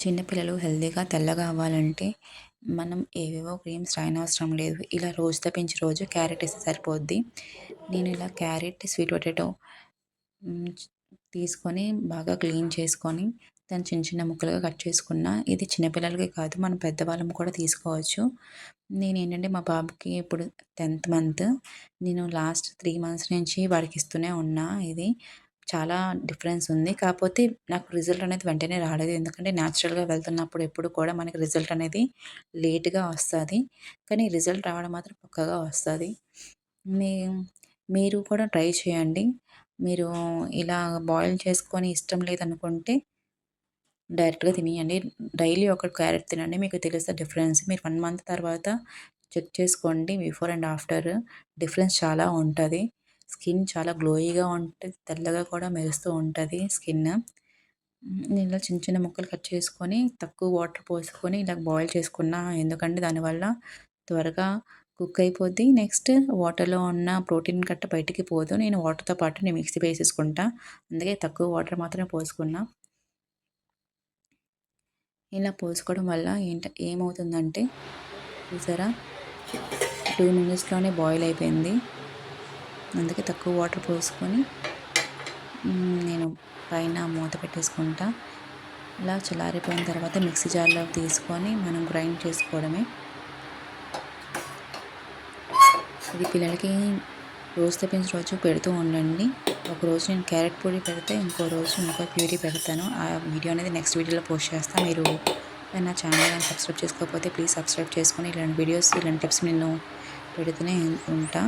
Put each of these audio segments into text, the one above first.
చిన్నపిల్లలు హెల్తీగా తెల్లగా అవ్వాలంటే మనం ఏవేవో క్రీమ్స్ రాయనవసరం లేదు. ఇలా రోజు తప్పించి రోజు క్యారెట్ ఇస్తే సరిపోద్ది. నేను ఇలా క్యారెట్, స్వీట్ పొటాటో హ్మ్. తీసుకొని బాగా క్లీన్ చేసుకొని దాన్ని చిన్న చిన్న ముక్కలుగా కట్ చేసుకున్నా. ఇది చిన్నపిల్లలకే కాదు మనం పెద్దవాళ్ళం కూడా తీసుకోవచ్చు. నేనేంటంటే మా బాబుకి ఇప్పుడు 10th మంత్. నేను లాస్ట్ 3 మంత్స్ నుంచి వాడికి ఇస్తూనే ఉన్నా ఇది. చాలా డిఫరెన్స్ ఉంది. కాకపోతే నాకు రిజల్ట్ అనేది వెంటనే రాలేదు. ఎందుకంటే న్యాచురల్‌గా వెళ్తున్నప్పుడు ఎప్పుడు కూడా మనకి రిజల్ట్ అనేది లేట్‌గా వస్తది. కానీ రిజల్ట్ రావడం మాత్రం పక్కాగా వస్తది. మీ మీరు కూడా ట్రై చేయండి. మీరు ఇలా బాయిల్ చేసుకొని ఇష్టం లేదనుకుంటే డైరెక్ట్‌గా తినేయండి. డైలీ ఒక క్యారెట్ తినండి. మీకు తెలుస్తది డిఫరెన్స్. మీరు 1 మంత్ తర్వాత చెక్ చేసుకోండి. బిఫోర్ అండ్ ఆఫ్టర్ డిఫరెన్స్ చాలా ఉంటది. స్కిన్ చాలా గ్లోయిగా ఉంటది. తెల్లగా కూడా మెరుస్తూ ఉంటది స్కిన్. నేను ఇలా చిన్న చిన్న ముక్కలు కట్ చేసుకొని తక్కువ వాటర్ పోసుకొని ఇలా బాయిల్ చేసుకున్నా. ఎందుకంటే దానివల్ల త్వరగా కుక్ అయిపోద్ది. నెక్స్ట్ వాటర్‌లో ఉన్న ప్రోటీన్ గట్ట బయటికి పోదు. నేను వాటర్‌తో పాటు నేను మిక్సీ వేసేసుకుంటా. అందుకే తక్కువ వాటర్ మాత్రమే పోసుకున్నా. ఇలా పోసుకోవడం వల్ల ఏమవుతుందంటే చూసారా 2 మినిట్స్‌లోనే బాయిల్ అయిపోయింది. అందుకే తక్కువ వాటర్ పోసుకొని నేను పైన మూత పెట్టేసుకుంటా. ఇలా చల్లారిపోయిన తర్వాత మిక్సీ జార్‌లోకి తీసుకొని మనం గ్రైండ్ చేసుకోవడమే. ఇది పిల్లలకి రోజు తప్పించి రోజు పెడుతూ ఉండండి. ఒకరోజు నేను క్యారెట్ పొడి పెడితే ఇంకో రోజు ఇంకో ప్యూరీ పెడతాను. ఆ వీడియో అనేది నెక్స్ట్ వీడియోలో పోస్ట్ చేస్తా. మీరు నా ఛానల్ గాని సబ్స్క్రైబ్ చేసుకోకపోతే ప్లీజ్ సబ్స్క్రైబ్ చేసుకొని ఇలాంటి వీడియోస్, ఇలాంటి టిప్స్ నేను పెడుతూనే ఉంటా.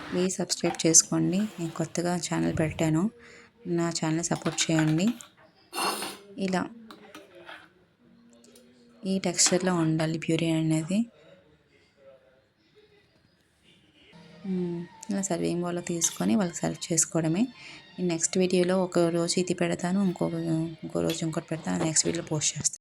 ప్లీజ్ సబ్స్క్రైబ్ చేసుకోండి. నేను కొత్తగా ఛానల్ పెట్టాను. నా ఛానల్‌ని సపోర్ట్ చేయండి. ఇలా ఈ టెక్స్చర్‌లో ఉండాలి ప్యూరీ అనేది. ఇలా సర్వింగ్ బౌల్‌లో తీసుకొని వాళ్ళకి సర్వ్ చేసుకోవడమే. నెక్స్ట్ వీడియోలో ఒక రోజు ఇది పెడతాను. ఇంకో రోజు ఇంకోటి పెడతాను. నెక్స్ట్ వీడియోలో పోస్ట్ చేస్తాను.